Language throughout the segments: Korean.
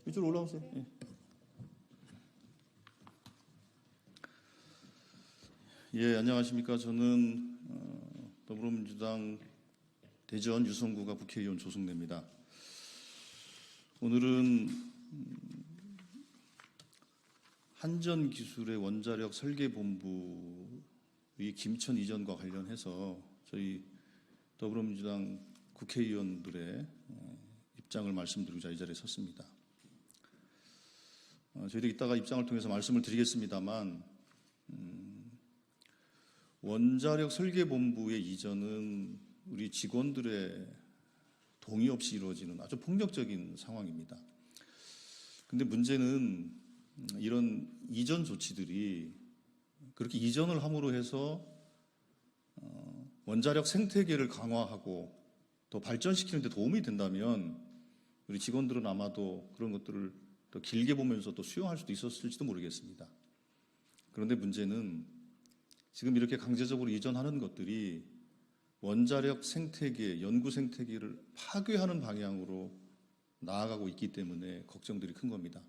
이쪽으로 올라오세요. 예. 예, 안녕하십니까. 저는 더불어민주당 대전 유성구가 국회의원 조승래입니다. 오늘은 한전기술의 원자력 설계본부의 김천 이전과 관련해서 저희 더불어민주당 국회의원들의 입장을 말씀드리고자 이 자리에 섰습니다. 저희들이 이따가 입장을 통해서 말씀을 드리겠습니다만 원자력 설계본부의 이전은 우리 직원들의 동의 없이 이루어지는 아주 폭력적인 상황입니다. 그런데 문제는 이런 이전 조치들이 그렇게 이전을 함으로 해서 원자력 생태계를 강화하고 더 발전시키는 데 도움이 된다면 우리 직원들은 아마도 그런 것들을 더 길게 보면서 또 수용할 수도 있었을지도 모르겠습니다. 그런데 문제는 지금 이렇게 강제적으로 이전하는 것들이 원자력 생태계, 연구 생태계를 파괴하는 방향으로 나아가고 있기 때문에 걱정들이 큰 겁니다.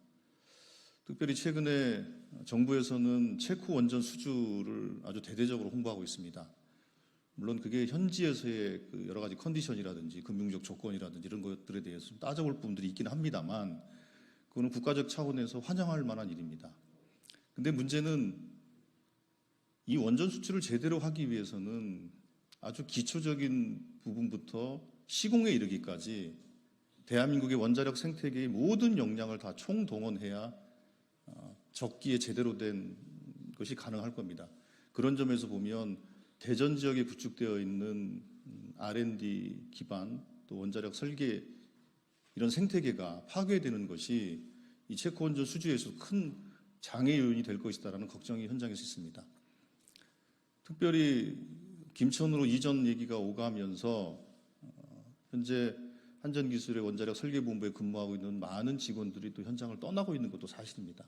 특별히 최근에 정부에서는 체코 원전 수주를 아주 대대적으로 홍보하고 있습니다. 물론 그게 현지에서의 그 여러 가지 컨디션이라든지 금융적 조건이라든지 이런 것들에 대해서 좀 따져볼 부분들이 있긴 합니다만 그거는 국가적 차원에서 환영할 만한 일입니다. 근데 문제는 이 원전 수출을 제대로 하기 위해서는 아주 기초적인 부분부터 시공에 이르기까지 대한민국의 원자력 생태계의 모든 역량을 다 총동원해야 적기에 제대로 된 것이 가능할 겁니다. 그런 점에서 보면 대전 지역에 구축되어 있는 R&D 기반 또 원자력 설계 이런 생태계가 파괴되는 것이 이 체코 원전 수주에서 큰 장애 요인이 될 것이다라는 걱정이 현장에서 있습니다. 특별히 김천으로 이전 얘기가 오가면서 현재 한전기술의 원자력 설계본부에 근무하고 있는 많은 직원들이 또 현장을 떠나고 있는 것도 사실입니다.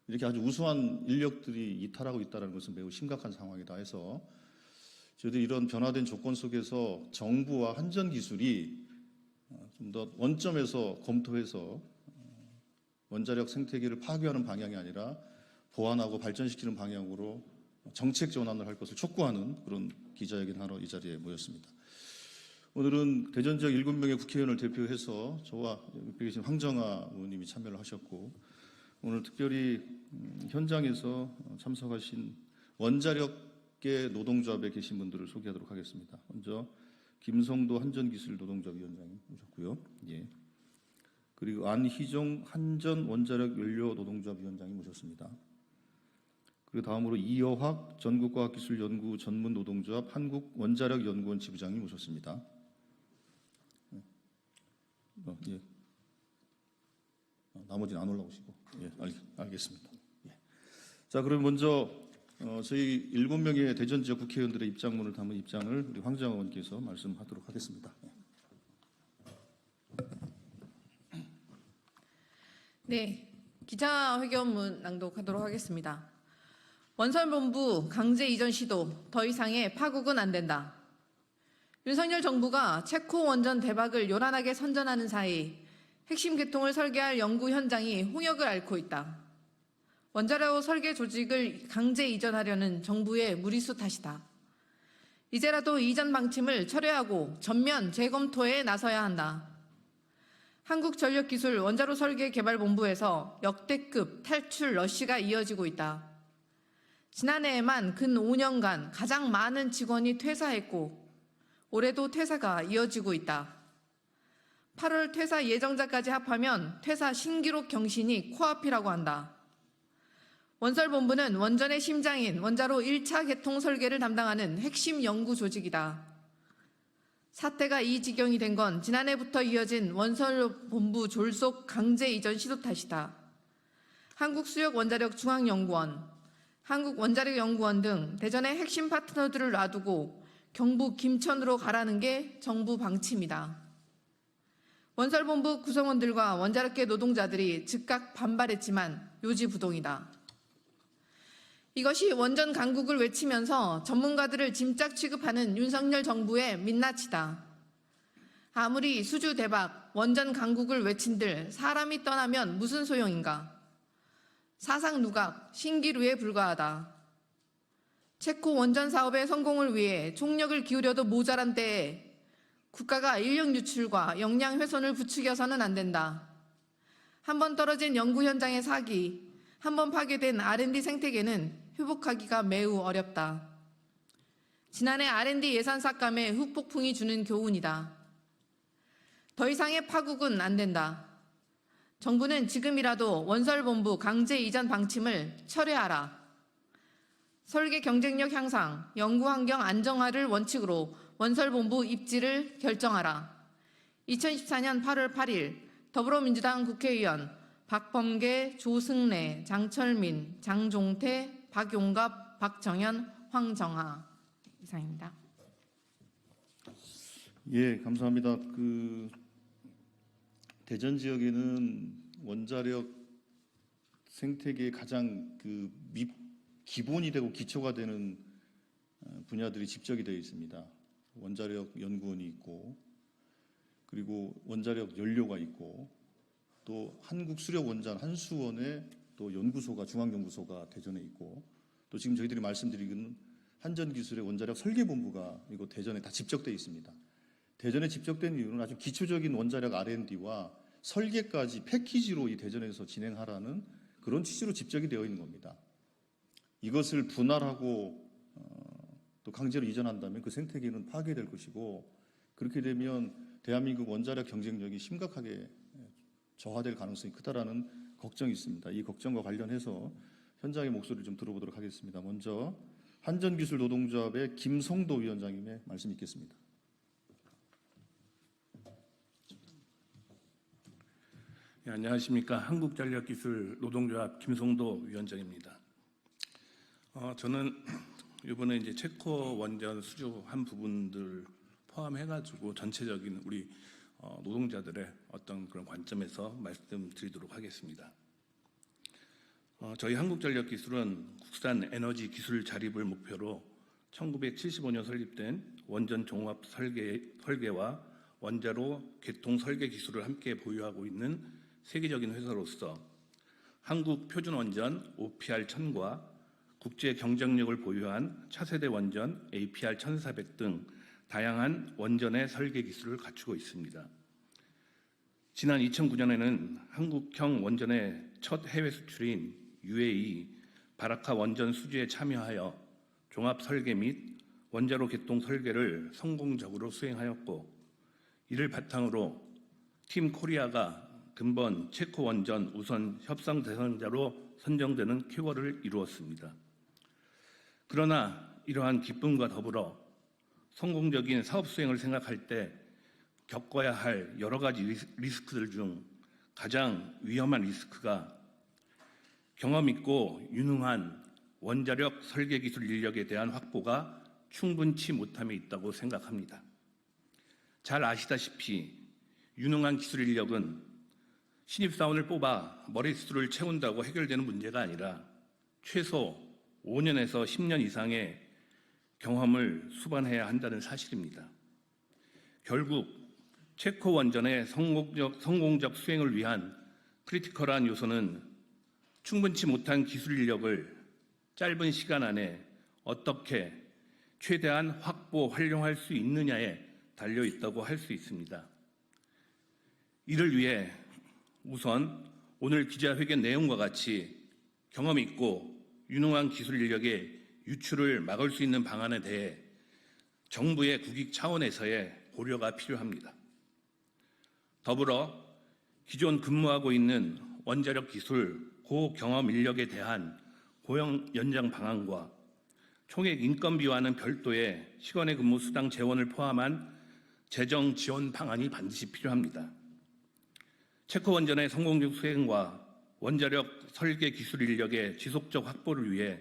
이렇게 아주 우수한 인력들이 이탈하고 있다는 것은 매우 심각한 상황이다 해서 저희들이 이런 변화된 조건 속에서 정부와 한전기술이 좀 더 원점에서 검토해서 원자력 생태계를 파괴하는 방향이 아니라 보완하고 발전시키는 방향으로 정책 전환을 할 것을 촉구하는 그런 기자회견을 하러 이 자리에 모였습니다. 오늘은 대전 지역 7명의 국회의원을 대표해서 저와 옆에 계신 황정아 의원님이 참여를 하셨고 오늘 특별히 현장에서 참석하신 원자력계 노동조합에 계신 분들을 소개하도록 하겠습니다. 먼저 김성도 한전기술 노동조합 위원장님 오셨고요. 예. 그리고 안희종 한전 원자력 연료 노동조합 위원장님 모셨습니다. 그리고 다음으로 이여학 전국과학기술연구 전문 노동조합 한국원자력연구원 지부장님 모셨습니다. 예. 나머지는 안 올라오시고. 예, 알겠습니다. 예. 자, 그럼 먼저 저희 7명의 대전 지역 국회의원들의 입장문을 담은 입장을 우리 황정아 의원께서 말씀하도록 하겠습니다. 예. 네, 기자회견문 낭독하도록 하겠습니다. 원설본부 강제 이전 시도 더 이상의 파국은 안 된다. 윤석열 정부가 체코 원전 대박을 요란하게 선전하는 사이 핵심 개통을 설계할 연구 현장이 홍역을 앓고 있다. 원자력 설계 조직을 강제 이전하려는 정부의 무리수 탓이다. 이제라도 이전 방침을 철회하고 전면 재검토에 나서야 한다. 한국전력기술 원자로 설계개발본부에서 역대급 탈출 러시가 이어지고 있다. 지난해에만 근 5년간 가장 많은 직원이 퇴사했고 올해도 퇴사가 이어지고 있다. 8월 퇴사 예정자까지 합하면 퇴사 신기록 경신이 코앞이라고 한다. 원설본부는 원전의 심장인 원자로 1차 개통 설계를 담당하는 핵심 연구 조직이다. 사태가 이 지경이 된 건 지난해부터 이어진 원설본부 졸속 강제 이전 시도 탓이다. 한국수력원자력중앙연구원, 한국원자력연구원 등 대전의 핵심 파트너들을 놔두고 경북 김천으로 가라는 게 정부 방침이다. 원설본부 구성원들과 원자력계 노동자들이 즉각 반발했지만 요지부동이다. 이것이 원전 강국을 외치면서 전문가들을 짐짝 취급하는 윤석열 정부의 민낯이다. 아무리 수주 대박, 원전 강국을 외친들 사람이 떠나면 무슨 소용인가? 사상 누각, 신기루에 불과하다. 체코 원전 사업의 성공을 위해 총력을 기울여도 모자란 때에 국가가 인력 유출과 역량 훼손을 부추겨서는 안 된다. 한번 떨어진 연구 현장의 사기, 한번 파괴된 R&D 생태계는 회복하기가 매우 어렵다. 지난해 R&D 예산 삭감에 후폭풍이 주는 교훈이다. 더 이상의 파국은 안 된다. 정부는 지금이라도 원설본부 강제 이전 방침을 철회하라. 설계 경쟁력 향상, 연구환경 안정화를 원칙으로 원설본부 입지를 결정하라. 2014년 8월 8일 더불어민주당 국회의원 박범계, 조승래, 장철민, 장종태, 박용갑, 박정현, 황정하 이상입니다. 예, 감사합니다. 대전 지역에는 원자력 생태계의 가장 기본이 되고 기초가 되는 분야들이 집적이 되어 있습니다. 원자력 연구원이 있고, 그리고 원자력 연료가 있고, 또 한국수력원전 한수원의 또 연구소가 중앙연구소가 대전에 있고, 또 지금 저희들이 말씀드리는 한전기술의 원자력 설계본부가 이곳 대전에 다 집적되어 있습니다. 대전에 집적된 이유는 아주 기초적인 원자력 R&D와 설계까지 패키지로 이 대전에서 진행하라는 그런 취지로 집적이 되어 있는 겁니다. 이것을 분할하고 또 강제로 이전한다면 그 생태계는 파괴될 것이고, 그렇게 되면 대한민국 원자력 경쟁력이 심각하게 저하될 가능성이 크다라는 걱정이 있습니다. 이 걱정과 관련해서 현장의 목소리를 좀 들어보도록 하겠습니다. 먼저 한전기술 노동조합의 김성도 위원장님의 말씀 있겠습니다. 네, 안녕하십니까. 한국전력기술 노동조합 김성도 위원장입니다. 저는 이번에 이제 체코 원전 수주한 부분들 포함해가지고 전체적인 우리 노동자들의 어떤 그런 관점에서 말씀드리도록 하겠습니다. 저희 한국전력기술은 국산 에너지 기술 자립을 목표로 1975년 설립된 원전 종합 설계와 원자로 개통 설계 기술을 함께 보유하고 있는 세계적인 회사로서 한국 표준 원전 OPR-1000과 국제 경쟁력을 보유한 차세대 원전 APR-1400 등 다양한 원전의 설계 기술을 갖추고 있습니다. 지난 2009년에는 한국형 원전의 첫 해외 수출인 UAE 바라카 원전 수주에 참여하여 종합 설계 및 원자로 개통 설계를 성공적으로 수행하였고, 이를 바탕으로 팀 코리아가 근본 체코 원전 우선 협상 대상자로 선정되는 쾌거를 이루었습니다. 그러나 이러한 기쁨과 더불어 성공적인 사업 수행을 생각할 때 겪어야 할 여러 가지 리스크들 중 가장 위험한 리스크가 경험 있고 유능한 원자력 설계 기술 인력에 대한 확보가 충분치 못함에 있다고 생각합니다. 잘 아시다시피 유능한 기술 인력은 신입사원을 뽑아 머릿수를 채운다고 해결되는 문제가 아니라 최소 5년에서 10년 이상의 경험을 수반해야 한다는 사실입니다. 결국 체코 원전의 성공적 수행을 위한 크리티컬한 요소는 충분치 못한 기술 인력을 짧은 시간 안에 어떻게 최대한 확보, 활용할 수 있느냐에 달려 있다고 할 수 있습니다. 이를 위해 우선 오늘 기자회견 내용과 같이 경험 있고 유능한 기술 인력의 유출을 막을 수 있는 방안에 대해 정부의 국익 차원에서의 고려가 필요합니다. 더불어 기존 근무하고 있는 원자력 기술 고경험 인력에 대한 고용 연장 방안과 총액 인건비와는 별도의 시간의 근무 수당 재원을 포함한 재정 지원 방안이 반드시 필요합니다. 체코 원전의 성공적 수행과 원자력 설계 기술 인력의 지속적 확보를 위해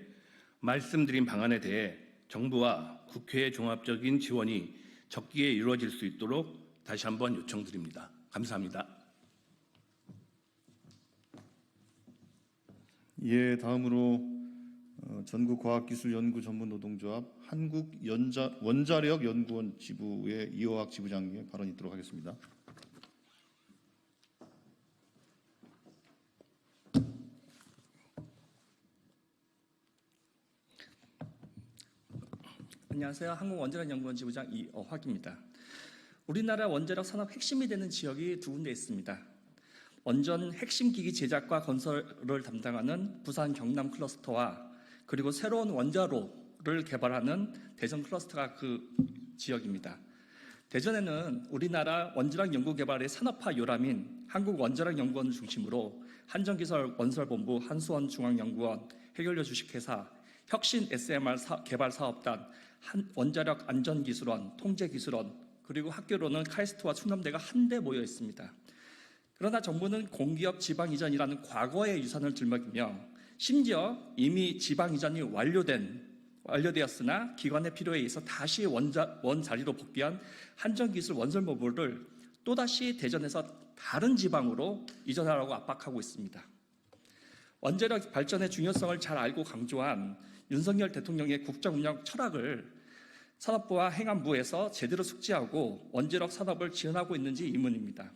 말씀드린 방안에 대해 정부와 국회의 종합적인 지원이 적기에 이루어질 수 있도록 다시 한번 요청드립니다. 감사합니다. 예, 다음으로 전국과학기술연구전문노동조합 한국원자력연구원 지부의 이호학 지부장님의 발언 있도록 하겠습니다. 안녕하세요. 한국원자력연구원 지부장 이어학입니다. 우리나라 원자력 산업 핵심이 되는 지역이 두 군데 있습니다. 원전 핵심 기기 제작과 건설을 담당하는 부산 경남 클러스터와 그리고 새로운 원자로를 개발하는 대전 클러스터가 그 지역입니다. 대전에는 우리나라 원자력 연구 개발의 산업화 요람인 한국원자력연구원을 중심으로 한전기술 원설본부, 한수원중앙연구원, 해결료 주식회사, 혁신 SMR 개발 사업단, 원자력 안전기술원, 통제기술원, 그리고 학교로는 카이스트와 충남대가 한데 모여 있습니다. 그러나 정부는 공기업 지방 이전이라는 과거의 유산을 들먹이며 심지어 이미 지방 이전이 완료되었으나 기관의 필요에 의해서 다시 원 자리로 복귀한 한전기술 원설본부를 또다시 대전에서 다른 지방으로 이전하라고 압박하고 있습니다. 원자력 발전의 중요성을 잘 알고 강조한 윤석열 대통령의 국정운영 철학을 산업부와 행안부에서 제대로 숙지하고 원자력 산업을 지원하고 있는지 의문입니다.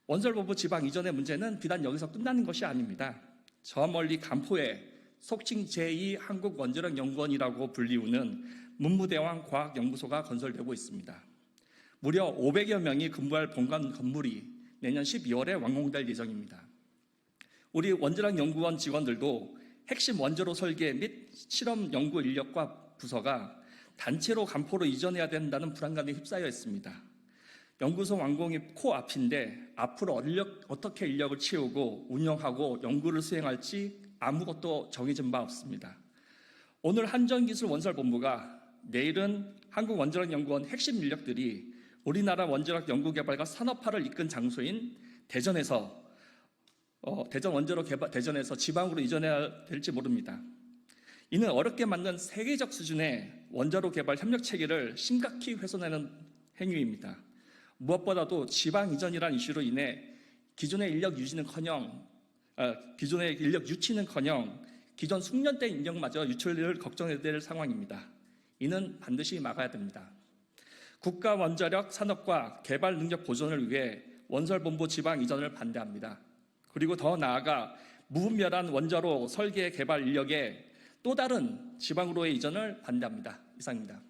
원설본부 지방 이전의 문제는 비단 여기서 끝나는 것이 아닙니다. 저 멀리 간포에 속칭 제2 한국원자력연구원이라고 불리우는 문무대왕 과학연구소가 건설되고 있습니다. 무려 500여 명이 근무할 본관 건물이 내년 12월에 완공될 예정입니다. 우리 원자력연구원 직원들도 핵심 원자로 설계 및 실험 연구 인력과 부서가 단체로 간포로 이전해야 된다는 불안감에 휩싸여 있습니다. 연구소 완공이 코앞인데 앞으로 어떻게 인력을 채우고 운영하고 연구를 수행할지 아무것도 정해진 바 없습니다. 오늘 한전기술 원설본부가, 내일은 한국원자력연구원 핵심 인력들이 우리나라 원자력 연구개발과 산업화를 이끈 장소인 대전에서 대전에서 지방으로 이전해야 될지 모릅니다. 이는 어렵게 만든 세계적 수준의 원자로 개발 협력 체계를 심각히 훼손하는 행위입니다. 무엇보다도 지방 이전이라는 이슈로 인해 기존의 인력 유치는커녕 기존 숙련된 인력마저 유출을 걱정해야 될 상황입니다. 이는 반드시 막아야 됩니다. 국가 원자력 산업과 개발 능력 보존을 위해 원설본부 지방 이전을 반대합니다. 그리고 더 나아가 무분별한 원자로 설계 개발 인력의 또 다른 지방으로의 이전을 반대합니다. 이상입니다.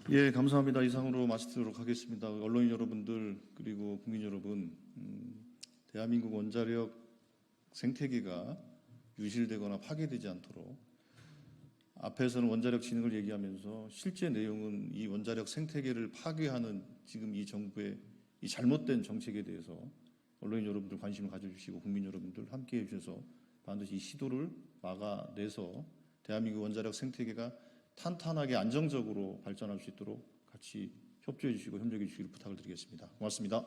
예, 감사합니다. 이상으로 마치도록 하겠습니다. 언론인 여러분들 그리고 국민 여러분, 대한민국 원자력 생태계가 유실되거나 파괴되지 않도록 앞에서는 원자력 진흥을 얘기하면서 실제 내용은 이 원자력 생태계를 파괴하는 지금 이 정부의 이 잘못된 정책에 대해서 언론인 여러분들 관심을 가져주시고 국민 여러분들 함께해 주셔서 반드시 이 시도를 막아내서 대한민국 원자력 생태계가 탄탄하게 안정적으로 발전할 수 있도록 같이 협조해 주시고 협력해 주시기를 부탁을 드리겠습니다. 고맙습니다.